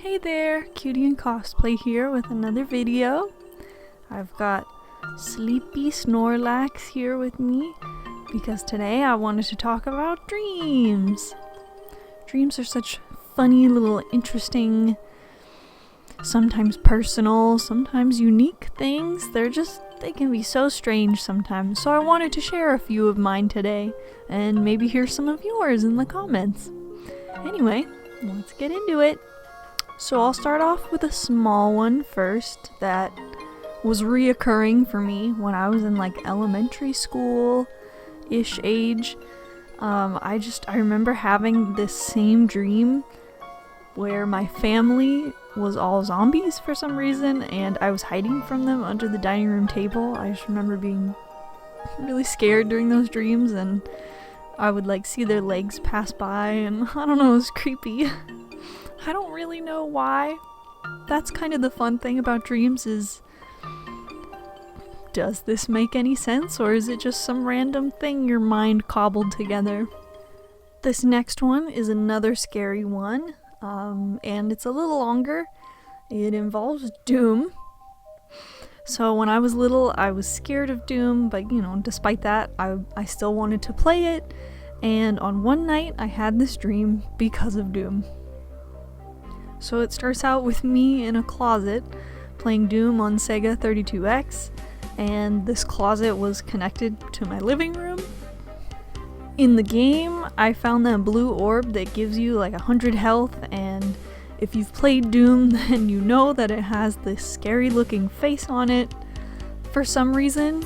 Hey there, Cutie and Cosplay here with another video. I've got Sleepy Snorlax here with me because today I wanted to talk about dreams. Dreams are such funny little interesting, sometimes personal, sometimes unique things. They can be so strange sometimes. So I wanted to share a few of mine today and maybe hear some of yours in the comments. Anyway, let's get into it. So I'll start off with a small one first that was reoccurring for me when I was in like elementary school-ish age. I remember having this same dream where my family was all zombies for some reason and I was hiding from them under the dining room table. I just remember being really scared during those dreams, and I would like see their legs pass by, and I don't know, it was creepy. I don't really know why. That's kind of the fun thing about dreams is, does this make any sense, or is it just some random thing your mind cobbled together? This next one is another scary one, and it's a little longer. It involves Doom. So when I was little, I was scared of Doom, but despite that, I still wanted to play it, and on one night I had this dream because of Doom. So it starts out with me in a closet playing Doom on Sega 32X, and this closet was connected to my living room. In the game, I found that blue orb that gives you like 100 health, and if you've played Doom, then you know that it has this scary looking face on it. For some reason,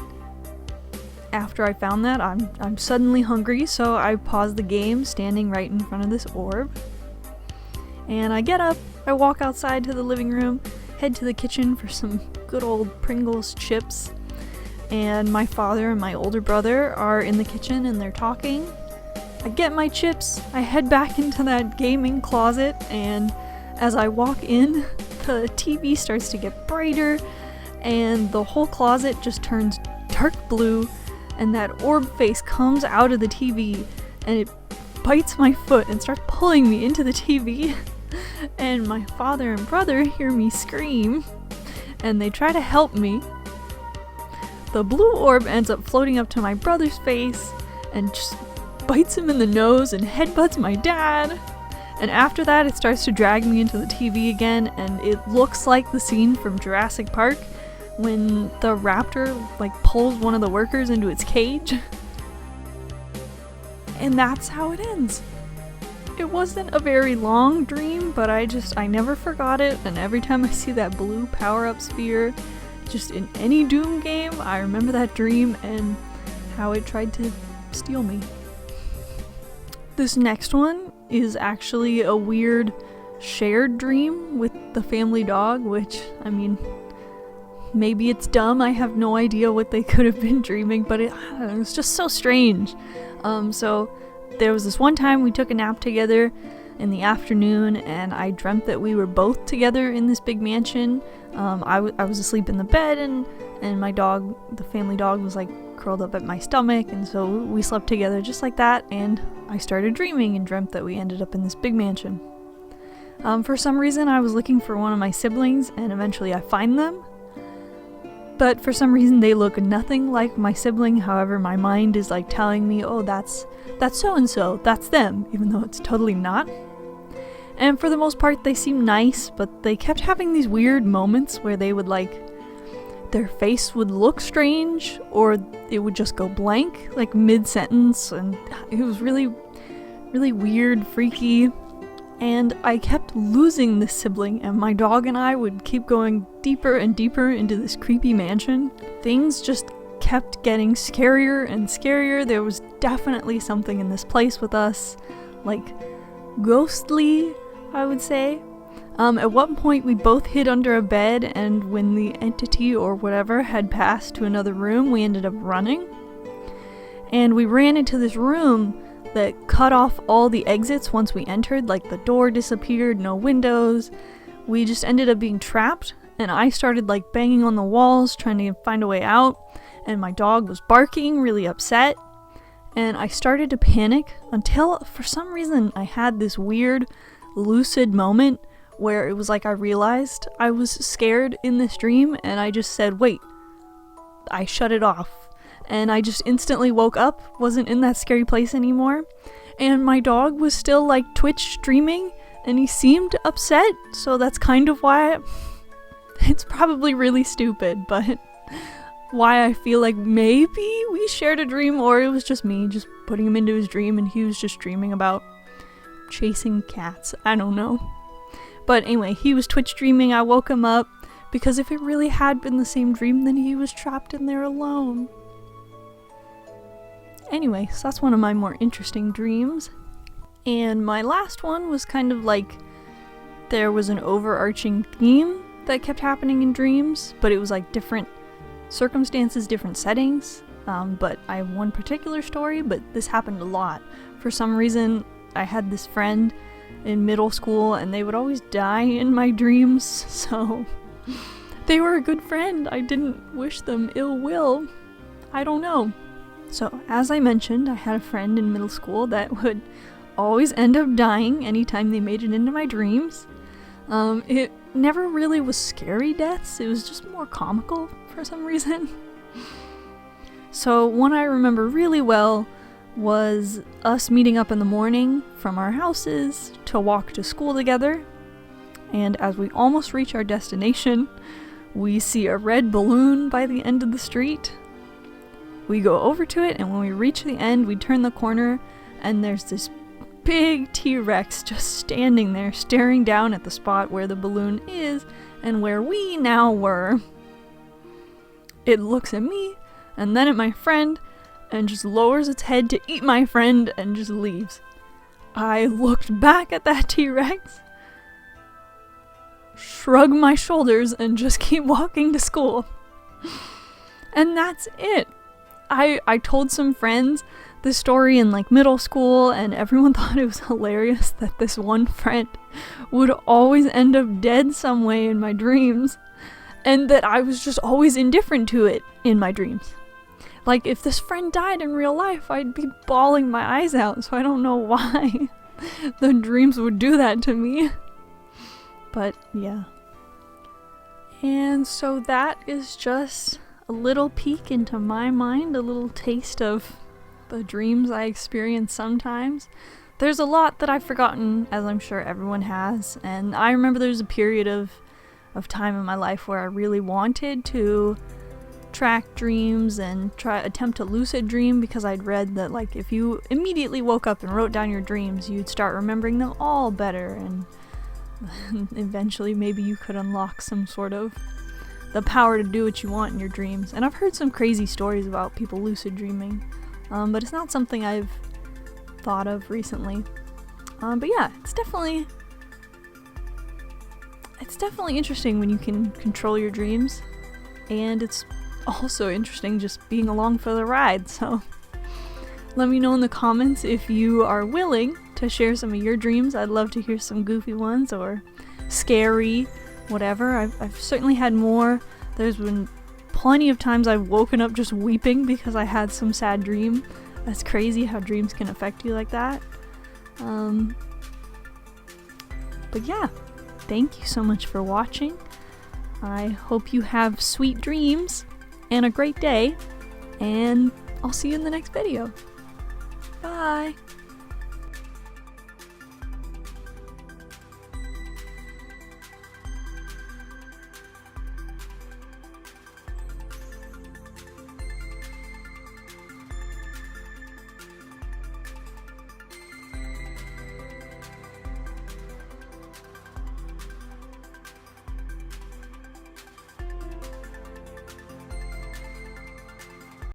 after I found that, I'm suddenly hungry, so I pause the game standing right in front of this orb. And I get up, I walk outside to the living room, head to the kitchen for some good old Pringles chips, and my father and my older brother are in the kitchen and they're talking. I get my chips, I head back into that gaming closet, and as I walk in, the TV starts to get brighter, and the whole closet just turns dark blue, and that orb face comes out of the TV, and it bites my foot and starts pulling me into the TV. And my father and brother hear me scream, and they try to help me. The blue orb ends up floating up to my brother's face and just bites him in the nose and headbutts my dad. And after that, it starts to drag me into the TV again, and it looks like the scene from Jurassic Park when the raptor pulls one of the workers into its cage. And that's how it ends. It wasn't a very long dream, but I never forgot it, and every time I see that blue power-up sphere, just in any Doom game, I remember that dream and how it tried to steal me. This next one is actually a weird shared dream with the family dog, which, maybe it's dumb, I have no idea what they could have been dreaming, but it was just so strange. So there was this one time we took a nap together in the afternoon, and I dreamt that we were both together in this big mansion. I was asleep in the bed, and my dog, the family dog, was curled up at my stomach, and so we slept together just like that, and I started dreaming and dreamt that we ended up in this big mansion. For some reason, I was looking for one of my siblings, and eventually I find them. But for some reason they look nothing like my sibling. However, my mind is telling me, oh, that's so-and-so, that's them, even though it's totally not. And for the most part they seem nice, but they kept having these weird moments where they would their face would look strange, or it would just go blank, mid-sentence, and it was really, really weird, freaky. And I kept losing this sibling, and my dog and I would keep going deeper and deeper into this creepy mansion. Things just kept getting scarier and scarier. There was definitely something in this place with us, ghostly, I would say. At one point we both hid under a bed, and when the entity or whatever had passed to another room, we ended up running. And we ran into this room that cut off all the exits once we entered, the door disappeared, no windows. We just ended up being trapped, and I started banging on the walls trying to find a way out, and my dog was barking, really upset, and I started to panic until for some reason I had this weird lucid moment where it was like I realized I was scared in this dream and I just said, wait. I shut it off. And I just instantly woke up, wasn't in that scary place anymore. And my dog was still like Twitch streaming and he seemed upset. So that's kind of why it's probably really stupid, but why I feel like maybe we shared a dream, or it was just me just putting him into his dream and he was just dreaming about chasing cats. I don't know. But anyway, he was Twitch streaming. I woke him up because if it really had been the same dream, then he was trapped in there alone. Anyway, so that's one of my more interesting dreams. And my last one was kind of like there was an overarching theme that kept happening in dreams, but it was like different circumstances, different settings. But I have one particular story, but this happened a lot. For some reason, I had this friend in middle school and they would always die in my dreams, so they were a good friend. I didn't wish them ill will. I don't know. So, as I mentioned, I had a friend in middle school that would always end up dying anytime they made it into my dreams. It never really was scary deaths, it was just more comical for some reason. So, one I remember really well was us meeting up in the morning from our houses to walk to school together. And as we almost reach our destination, we see a red balloon by the end of the street. We go over to it, and when we reach the end, we turn the corner, and there's this big T-Rex just standing there, staring down at the spot where the balloon is, and where we now were. It looks at me, and then at my friend, and just lowers its head to eat my friend, and just leaves. I looked back at that T-Rex, shrug my shoulders, and just keep walking to school. And that's it. I told some friends this story in like middle school, and everyone thought it was hilarious that this one friend would always end up dead some way in my dreams, and that I was just always indifferent to it in my dreams. Like, if this friend died in real life, I'd be bawling my eyes out, so I don't know why the dreams would do that to me. But yeah. And so that is just a little peek into my mind, a little taste of the dreams I experience sometimes. There's a lot that I've forgotten, as I'm sure everyone has, and I remember there was a period of time in my life where I really wanted to track dreams and attempt to lucid dream, because I'd read that like if you immediately woke up and wrote down your dreams, you'd start remembering them all better, and eventually maybe you could unlock some sort of the power to do what you want in your dreams. And I've heard some crazy stories about people lucid dreaming, but it's not something I've thought of recently. But yeah, it's definitely interesting when you can control your dreams, and it's also interesting just being along for the ride. So let me know in the comments if you are willing to share some of your dreams. I'd love to hear some goofy ones or scary, whatever. I've certainly had more. There's been plenty of times I've woken up just weeping because I had some sad dream. That's crazy how dreams can affect you like that. But yeah, thank you so much for watching. I hope you have sweet dreams and a great day, and I'll see you in the next video. Bye!